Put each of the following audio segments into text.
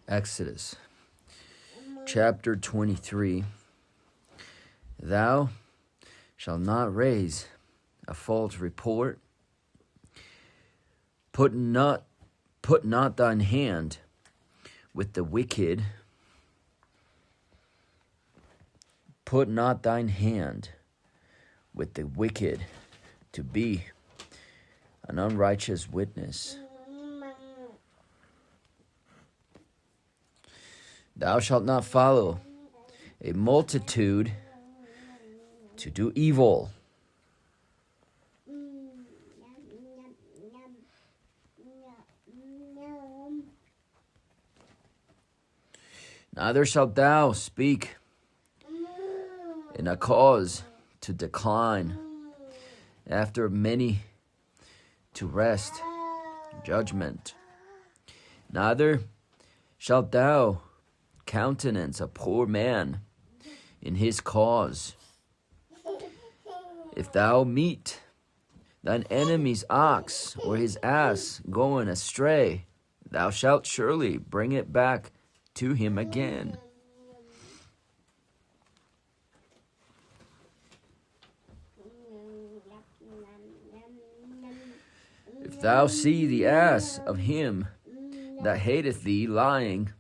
Exodus chapter 23. Thou shalt not raise a false report. Put not thine hand with the wicked. Put not thine hand with the wicked to be an unrighteous witness. Thou shalt not follow a multitude to do evil. Neither shalt thou speak in a cause to decline, after many to rest judgment. Neither shalt thou countenance a poor man in his cause. If thou meet thine enemy's ox or his ass going astray, thou shalt surely bring it back to him again. If thou see the ass of him that hateth thee lying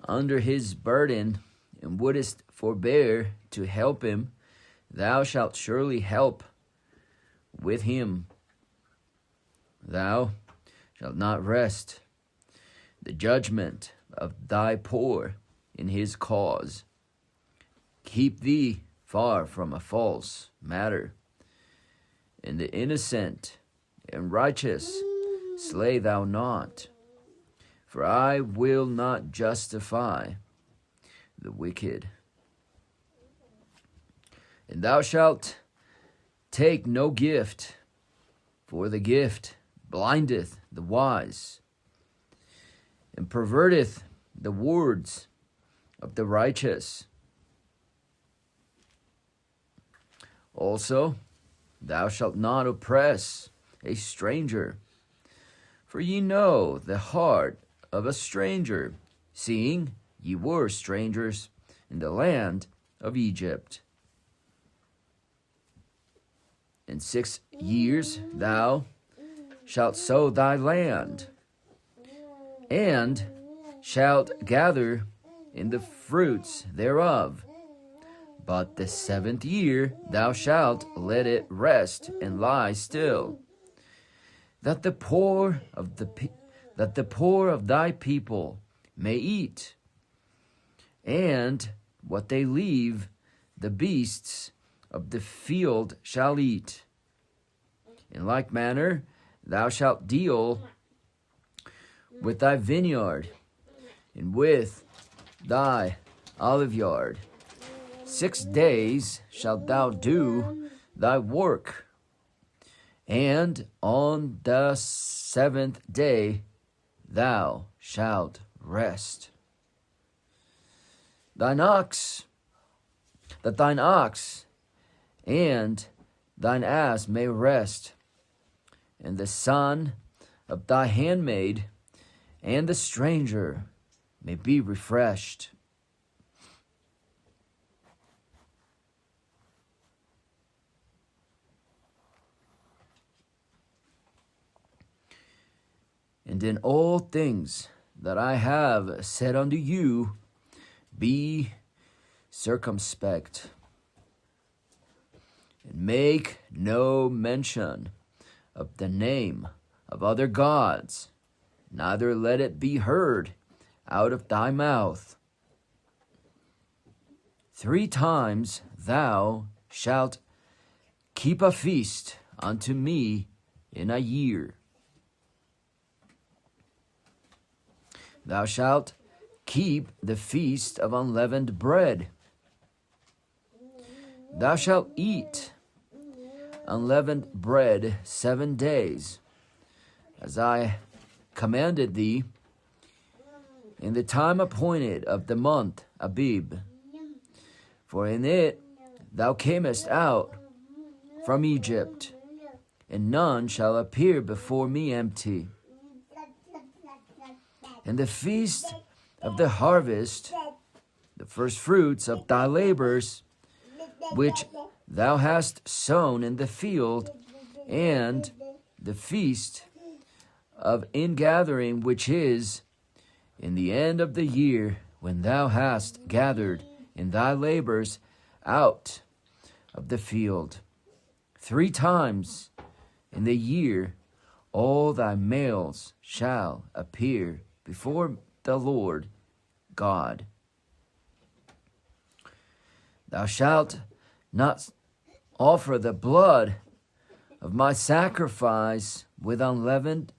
under his burden, and wouldest forbear to help him, thou shalt surely help with him. Thou shalt not rest the judgment of thy poor in his cause. Keep thee far from a false matter, and the innocent and righteous slay thou not. For I will not justify the wicked. And thou shalt take no gift, for the gift blindeth the wise, and perverteth the words of the righteous. Also, thou shalt not oppress a stranger, for ye know the heart of a stranger, seeing ye were strangers in the land of Egypt. In 6 years thou shalt sow thy land, and shalt gather in the fruits thereof. But the 7th year thou shalt let it rest and lie still, that the poor of thy people may eat, and what they leave the beasts of the field shall eat. In like manner thou shalt deal with thy vineyard and with thy oliveyard. 6 days shalt thou do thy work, and on the 7th day thou shalt rest. That thine ox and thine ass may rest, and the son of thy handmaid and the stranger may be refreshed. And in all things that I have said unto you, be circumspect, and make no mention of the name of other gods, neither let it be heard out of thy mouth. 3 times thou shalt keep a feast unto me in a year. Thou shalt keep the feast of unleavened bread. Thou shalt eat unleavened bread 7 days, as I commanded thee, in the time appointed of the month Abib. For in it thou camest out from Egypt, and none shall appear before me empty. And the feast of the harvest, the first fruits of thy labors, which thou hast sown in the field, and the feast of ingathering, which is in the end of the year, when thou hast gathered in thy labors out of the field. 3 times in the year all thy males shall appear before the Lord God. Thou shalt not offer the blood of my sacrifice with unleavened.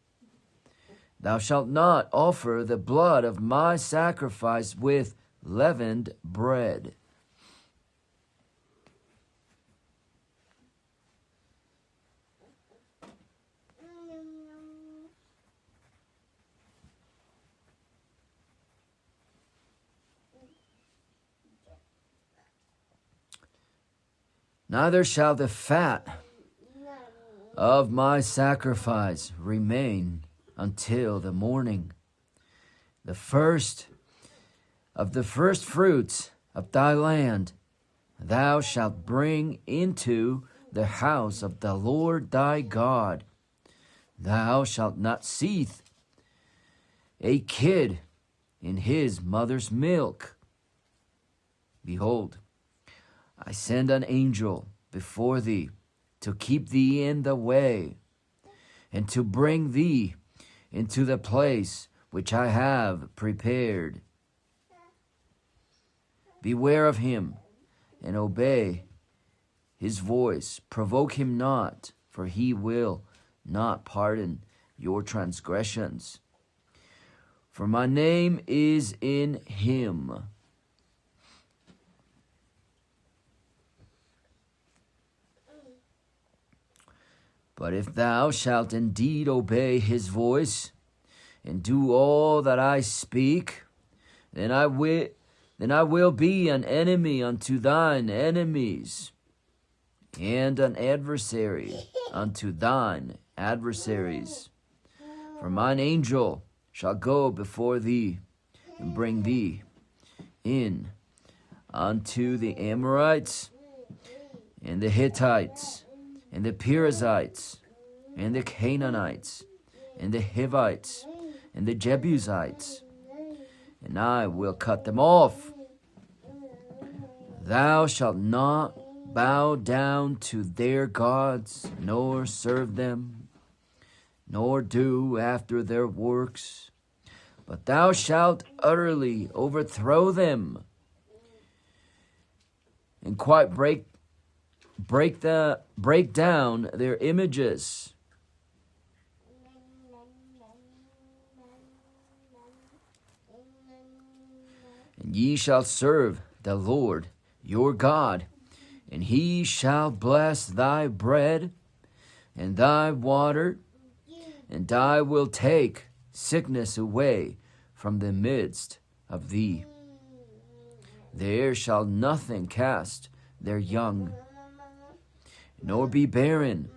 Thou shalt not offer the blood of my sacrifice with leavened bread. Neither shall the fat of my sacrifice remain until the morning. The first of the first fruits of thy land thou shalt bring into the house of the Lord thy God. Thou shalt not seethe a kid in his mother's milk. Behold, I send an angel before thee to keep thee in the way, and to bring thee into the place which I have prepared. Beware of him, and obey his voice. Provoke him not, for he will not pardon your transgressions. For my name is in him. But if thou shalt indeed obey his voice, and do all that I speak, then I will be an enemy unto thine enemies, and an adversary unto thine adversaries. For mine angel shall go before thee, and bring thee in unto the Amorites, and the Hittites, and the Perizzites, and the Canaanites, and the Hivites, and the Jebusites, and I will cut them off. Thou shalt not bow down to their gods, nor serve them, nor do after their works, but thou shalt utterly overthrow them, and quite break down their images. And ye shall serve the Lord your God, and he shall bless thy bread and thy water, and I will take sickness away from the midst of thee. There shall nothing cast their young, nor be barren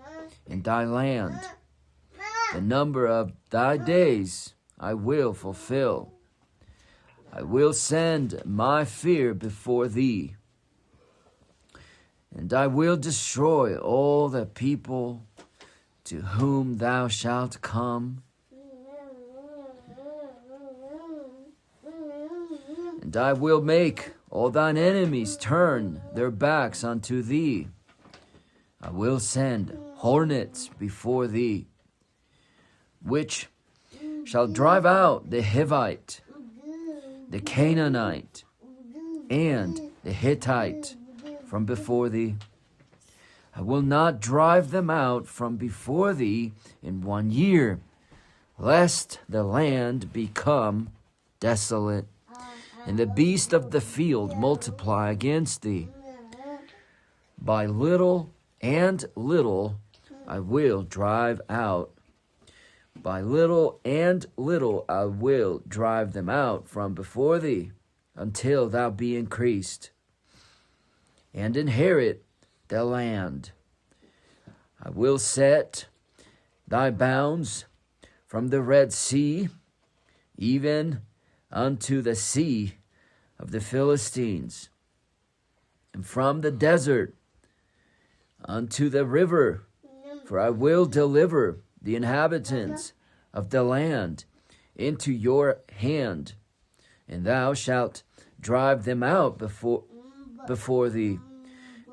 in thy land. The number of thy days I will fulfill. I will send my fear before thee, and I will destroy all the people to whom thou shalt come. And I will make all thine enemies turn their backs unto thee. I will send hornets before thee, which shall drive out the Hivite, the Canaanite, and the Hittite from before thee. I will not drive them out from before thee in 1 year, lest the land become desolate, and the beasts of the field multiply against thee. By little and little I will drive out. By little and little I will drive them out from before thee, until thou be increased, and inherit the land. I will set thy bounds from the Red Sea, even unto the sea of the Philistines, and from the desert unto the river. For I will deliver the inhabitants of the land into your hand, and thou shalt drive them out before thee.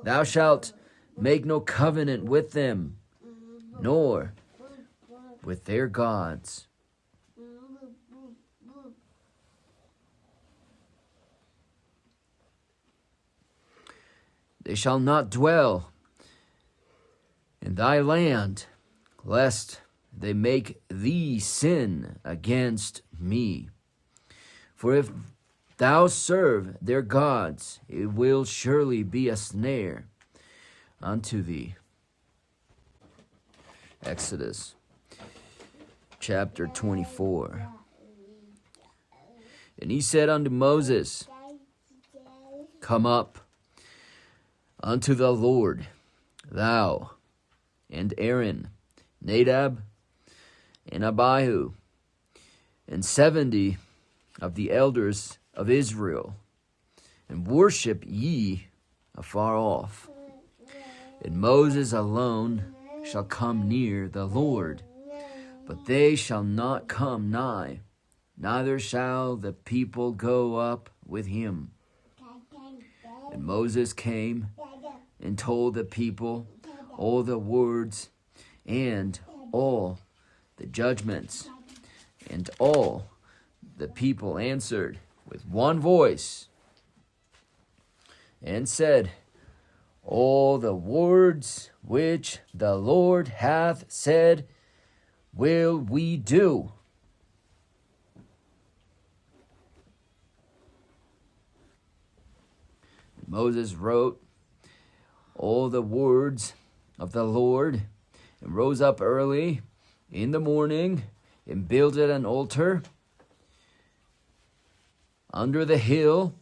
Thou shalt make no covenant with them, nor with their gods. They shall not dwell in thy land, lest they make thee sin against me. For if thou serve their gods, it will surely be a snare unto thee. Exodus chapter 24. And he said unto Moses, Come up unto the Lord, thou and Aaron, Nadab and Abihu, and 70 of the elders of Israel, and worship ye afar off. And Moses alone shall come near the Lord, but they shall not come nigh, neither shall the people go up with him. And Moses came and told the people all the words and all the judgments. And all the people answered with one voice and said, All the words which the Lord hath said will we do. Moses wrote all the words of the Lord, and rose up early in the morning, and builded an altar under the hill,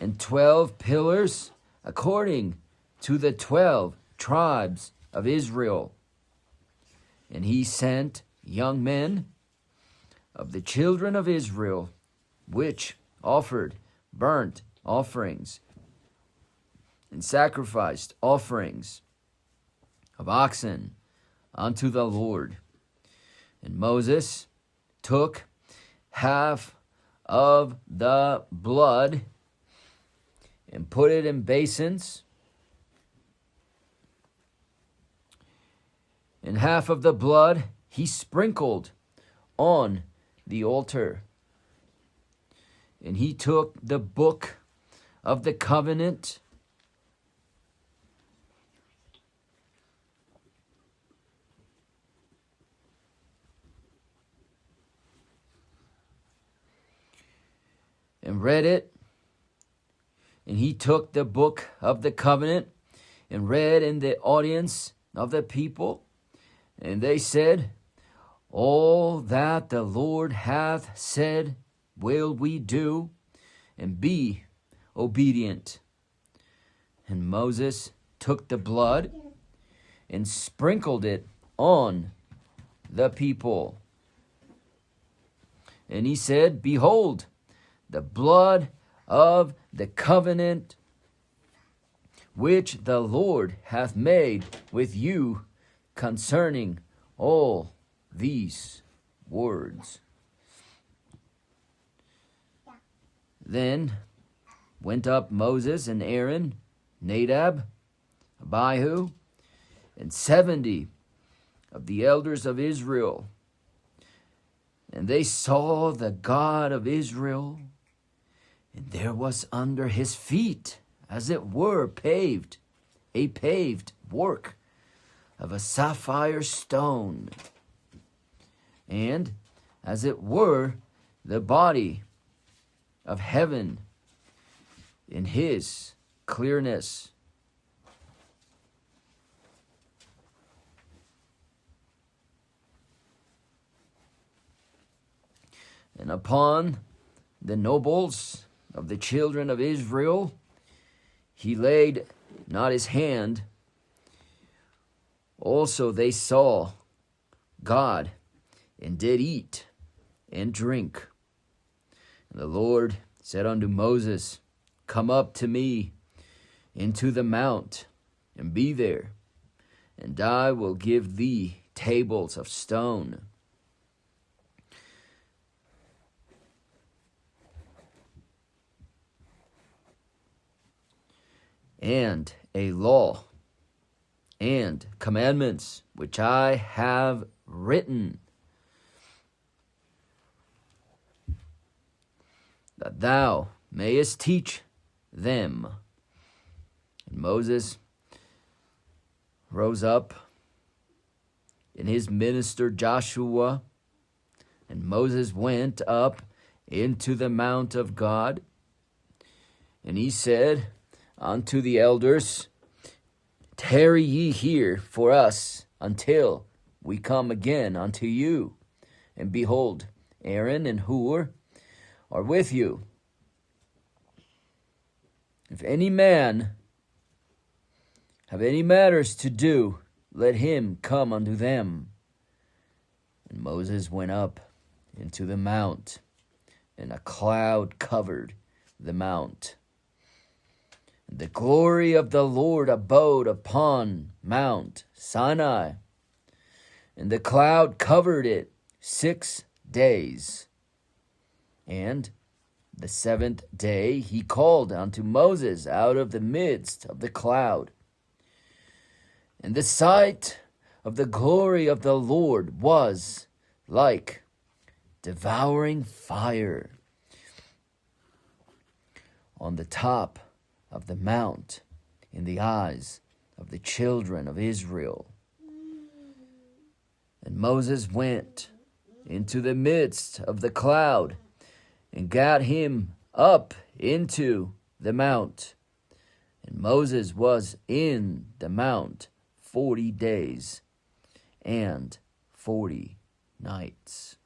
and 12 pillars, according to the 12 tribes of Israel. And he sent young men of the children of Israel, which offered burnt offerings and sacrificed offerings of oxen unto the Lord. And Moses took half of the blood and put it in basins, and half of the blood he sprinkled on the altar. And he took the book of the covenant and read it. And he took the book of the covenant and read in the audience of the people. And they said, All that the Lord hath said will we do, and be obedient. And Moses took the blood and sprinkled it on the people. And he said, Behold, the blood of the covenant which the Lord hath made with you concerning all these words. Then went up Moses and Aaron, Nadab, Abihu, and 70 of the elders of Israel. And they saw the God of Israel, and there was under his feet, as it were, a paved work of a sapphire stone, and as it were, the body of heaven in his clearness. And upon the nobles of the children of Israel he laid not his hand. Also they saw God, and did eat and drink. And the Lord said unto Moses, Come up to me into the mount, and be there, and I will give thee tables of stone. And a law and commandments which I have written, that thou mayest teach them. And Moses rose up, and his minister Joshua, and Moses went up into the mount of God, and he said unto the elders, Tarry ye here for us until we come again unto you. And behold, Aaron and Hur are with you. If any man have any matters to do, let him come unto them. And Moses went up into the mount, and a cloud covered the mount. The glory of the Lord abode upon Mount Sinai, and the cloud covered it 6 days. And the 7th day he called unto Moses out of the midst of the cloud. And the sight of the glory of the Lord was like devouring fire on the top of the mount in the eyes of the children of Israel. And Moses went into the midst of the cloud and got him up into the mount. And Moses was in the mount 40 days and 40 nights.